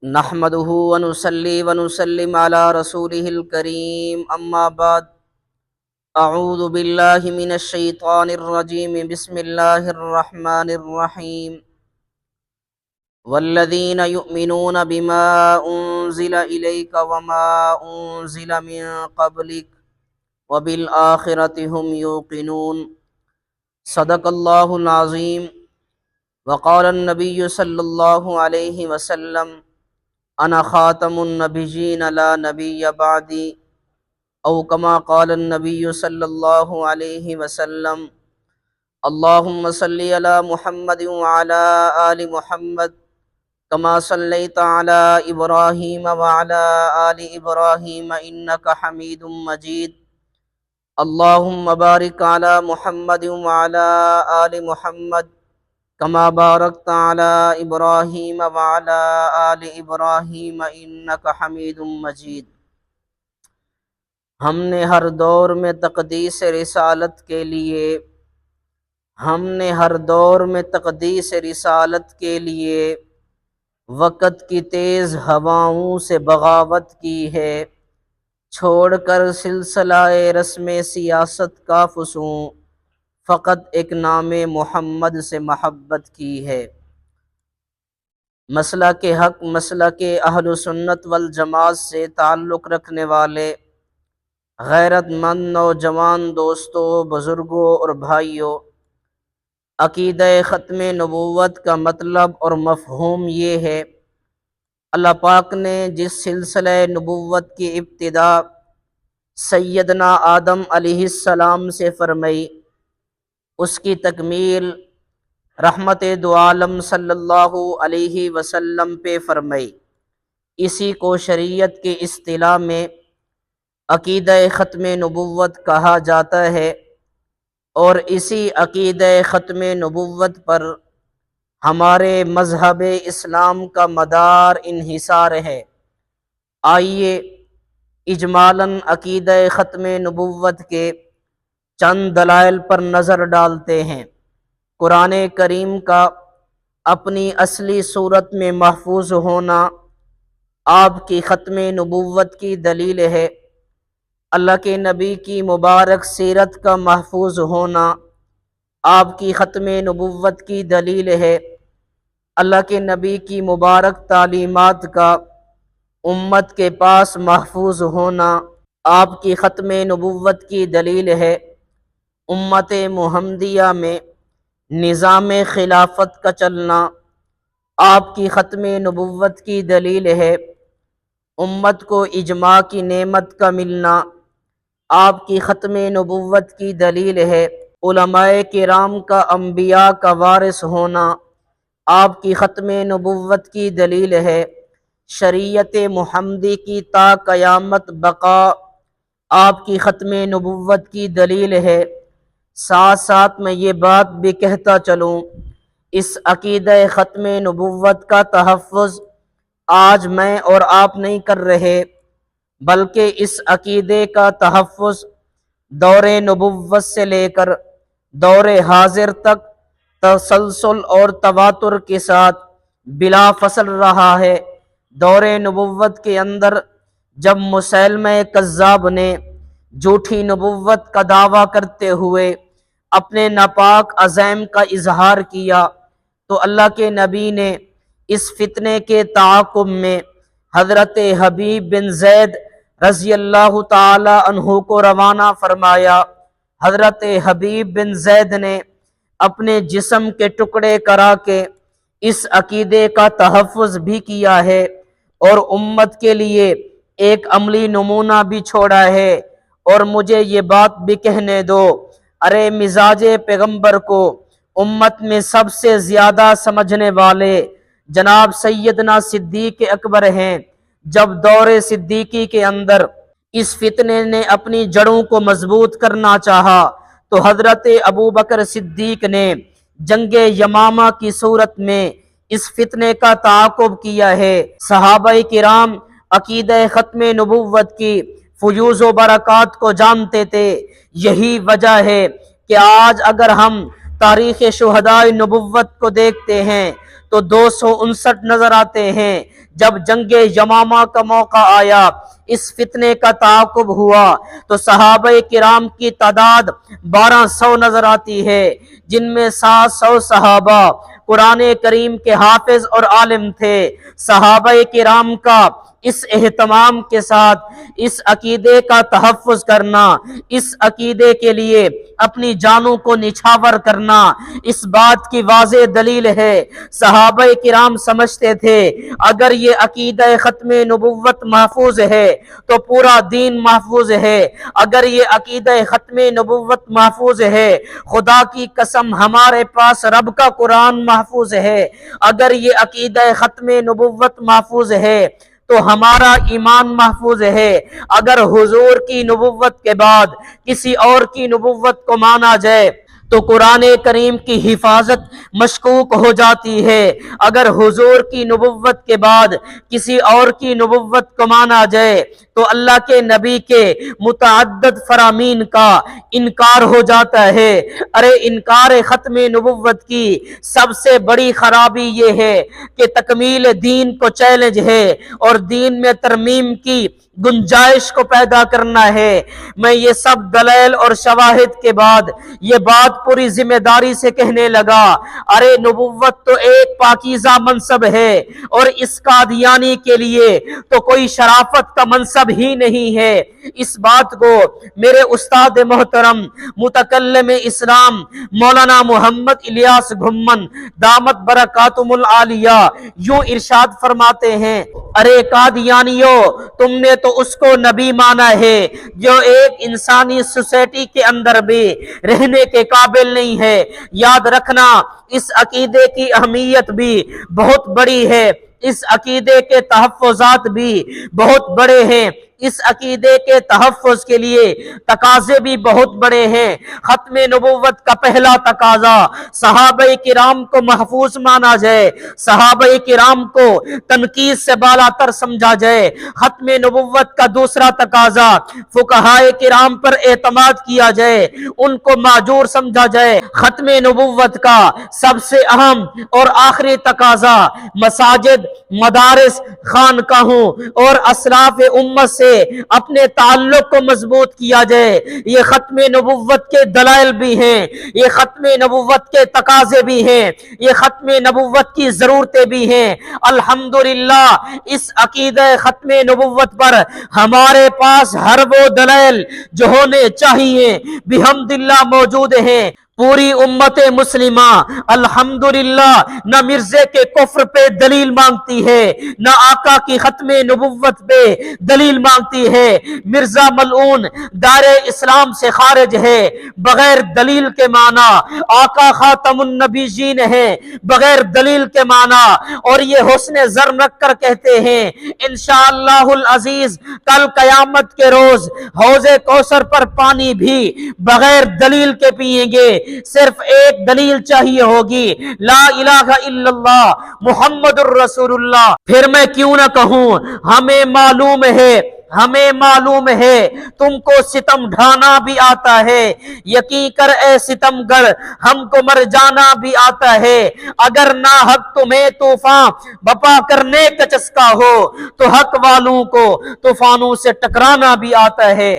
نحمده ونصلي ونسلم على رسوله الكريم اما بعد اعوذ بالله من الشيطان الرجيم بسم الله الرحمن الرحيم والذين يؤمنون بما انزل اليك وما انزل من قبلك وبالآخرة هم يوقنون صدق الله العظيم وقال النبي صلى الله عليه وسلم انا خاتم النبیین لا نبی بعدی او کما قال النبی صلی اللہ علیہ وسلم اللہم صلی علی محمد وعلی آل محمد کما صلیت علی ابراہیم وعلی آل ابراہیم انک حمید مجید اللہم بارک علی محمد وعلی آل محمد کما بارکت علی ابراہیم وعلی آل ابراہیم انک حمید مجید۔ ہم نے ہر دور میں تقدیس رسالت کے لیے وقت کی تیز ہواؤں سے بغاوت کی ہے، چھوڑ کر سلسلہ رسم سیاست کا فسوں فقط ایک نام محمد سے محبت کی ہے۔ مسلک حق، مسلک اہل سنت والجماعت سے تعلق رکھنے والے غیرت مند نوجوان دوستوں، بزرگوں اور بھائیوں، عقیدہ ختم نبوت کا مطلب اور مفہوم یہ ہے: اللہ پاک نے جس سلسلہ نبوت کی ابتدا سیدنا آدم علیہ السلام سے فرمائی، اس کی تکمیل رحمت دو عالم صلی اللہ علیہ وسلم پہ فرمائی۔ اسی کو شریعت کی اصطلاح میں عقیدہ ختم نبوت کہا جاتا ہے، اور اسی عقیدہ ختم نبوت پر ہمارے مذہب اسلام کا مدار انحصار ہے۔ آئیے اجمالاً عقیدہ ختم نبوت کے چند دلائل پر نظر ڈالتے ہیں۔ قرآن کریم کا اپنی اصلی صورت میں محفوظ ہونا آپ کی ختم نبوت کی دلیل ہے۔ اللہ کے نبی کی مبارک سیرت کا محفوظ ہونا آپ کی ختم نبوت کی دلیل ہے۔ اللہ کے نبی کی مبارک تعلیمات کا امت کے پاس محفوظ ہونا آپ کی ختم نبوت کی دلیل ہے۔ امت محمدیہ میں نظام خلافت کا چلنا آپ کی ختم نبوت کی دلیل ہے۔ امت کو اجماع کی نعمت کا ملنا آپ کی ختم نبوت کی دلیل ہے۔ علماء کرام کا انبیاء کا وارث ہونا آپ کی ختم نبوت کی دلیل ہے۔ شریعت محمدی کی تا قیامت بقا آپ کی ختم نبوت کی دلیل ہے۔ ساتھ ساتھ میں یہ بات بھی کہتا چلوں، اس عقیدہ ختم نبوت کا تحفظ آج میں اور آپ نہیں کر رہے، بلکہ اس عقیدے کا تحفظ دور نبوت سے لے کر دور حاضر تک تسلسل اور تواتر کے ساتھ بلا فصل رہا ہے۔ دور نبوت کے اندر جب مسیلمہ کذاب نے جھوٹی نبوت کا دعویٰ کرتے ہوئے اپنے ناپاک عزائم کا اظہار کیا، تو اللہ کے نبی نے اس فتنے کے تعاقب میں حضرت حبیب بن زید رضی اللہ تعالی عنہ کو روانہ فرمایا۔ حضرت حبیب بن زید نے اپنے جسم کے ٹکڑے کرا کے اس عقیدے کا تحفظ بھی کیا ہے، اور امت کے لیے ایک عملی نمونہ بھی چھوڑا ہے۔ اور مجھے یہ بات بھی کہنے دو، ارے مزاج پیغمبر کو امت میں سب سے زیادہ سمجھنے والے جناب سیدنا صدیق اکبر ہیں۔ جب دور صدیقی کے اندر اس فتنے نے اپنی جڑوں کو مضبوط کرنا چاہا، تو حضرت ابوبکر صدیق نے جنگ یمامہ کی صورت میں اس فتنے کا تعاقب کیا ہے۔ صحابہ کرام عقیدہ ختم نبوت کی فیوز و برکات کو جانتے تھے۔ یہی وجہ ہے کہ آج اگر ہم تاریخ شہداء نبوت کو دیکھتے ہیں تو 259 نظر آتے ہیں، جب جنگ یمامہ کا موقع آیا، اس فتنے کا تعاقب ہوا تو صحابہ کرام کی تعداد 1200 نظر آتی ہے، جن میں 700 صحابہ قرآن کریم کے حافظ اور عالم تھے۔ صحابہ کرام کا اس اہتمام کے ساتھ اس عقیدے کا تحفظ کرنا، اس عقیدے کے لیے اپنی جانوں کو نچھاور کرنا، اس بات کی واضح دلیل ہے۔ صحابہ کرام سمجھتے تھے اگر یہ عقیدہ ختم نبوت محفوظ ہے تو پورا دین محفوظ ہے۔ اگر یہ عقیدہ ختم نبوت محفوظ ہے، خدا کی قسم ہمارے پاس رب کا قرآن محفوظ ہے۔ اگر یہ عقیدہ ختم نبوت محفوظ ہے تو ہمارا ایمان محفوظ ہے۔ اگر حضور کی نبوت کے بعد کسی اور کی نبوت کو مانا جائے تو قرآن کریم کی حفاظت مشکوک ہو جاتی ہے۔ اگر حضور کی نبوت کے بعد کسی اور کی نبوت کو مانا جائے تو اللہ کے نبی کے متعدد فرامین کا انکار ہو جاتا ہے۔ ارے انکار ختم نبوت کی سب سے بڑی خرابی یہ ہے کہ تکمیل دین کو چیلنج ہے اور دین میں ترمیم کی گنجائش کو پیدا کرنا ہے۔ میں یہ سب دلائل اور شواہد کے بعد یہ بات پوری ذمہ داری سے کہنے لگا، ارے نبوت تو ایک پاکیزہ منصب ہے اور اس قادیانی کے لیے تو کوئی شرافت کا منصب ہی نہیں ہے۔ اس بات کو میرے استاد محترم متکلم اسلام مولانا محمد الیاس گھمن دامت برکاتہم العالیہ یوں ارشاد فرماتے ہیں، ارے قادیانیو، تم نے تو اس کو نبی مانا ہے جو ایک انسانی سوسائٹی کے اندر بھی رہنے کے قابل نہیں ہے۔ یاد رکھنا اس عقیدے کی اہمیت بھی بہت بڑی ہے، اس عقیدے کے تحفظات بھی بہت بڑے ہیں، اس عقیدے کے تحفظ کے لیے تقاضے بھی بہت بڑے ہیں۔ ختم نبوت کا پہلا تقاضا صحابہ کرام کو محفوظ مانا جائے، صحابہ کرام کو تنقید سے بالا تر سمجھا جائے۔ ختم نبوت کا دوسرا تقاضا فقہائے کرام پر اعتماد کیا جائے، ان کو معذور سمجھا جائے۔ ختم نبوت کا سب سے اہم اور آخری تقاضا مساجد، مدارس، خانقاہوں اور اسلاف امت سے اپنے تعلق کو مضبوط کیا جائے۔ یہ ختم نبوت کے دلائل بھی ہیں، یہ ختم نبوت کے تقاضے بھی ہیں، یہ ختم نبوت کی ضرورتیں بھی ہیں۔ الحمدللہ اس عقیدہ ختم نبوت پر ہمارے پاس ہر وہ دلائل جو ہونے چاہیے بحمدللہ موجود ہیں۔ پوری امت مسلمہ الحمدللہ نہ مرزے کے کفر پہ دلیل مانگتی ہے، نہ آقا کی ختم نبوت پہ دلیل مانگتی ہے۔ مرزا ملعون دار اسلام سے خارج ہے بغیر دلیل کے معنی، آقا خاتم النبیین ہے بغیر دلیل کے معنی، اور یہ حسن ظن رکھ کر کہتے ہیں انشاءاللہ العزیز کل قیامت کے روز حوض کوثر پر پانی بھی بغیر دلیل کے پیئیں گے، صرف ایک دلیل چاہیے ہوگی، لا الہ الا اللہ محمد الرسول اللہ۔ پھر میں کیوں نہ کہوں ہمیں معلوم ہے تم کو ستم ڈھانا بھی آتا ہے، یقین کر اے ستم گر ہم کو مر جانا بھی آتا ہے۔ اگر نہ حق تمہیں طوفان بپا کرنے کا چسکا ہو تو حق والوں کو طوفانوں سے ٹکرانا بھی آتا ہے۔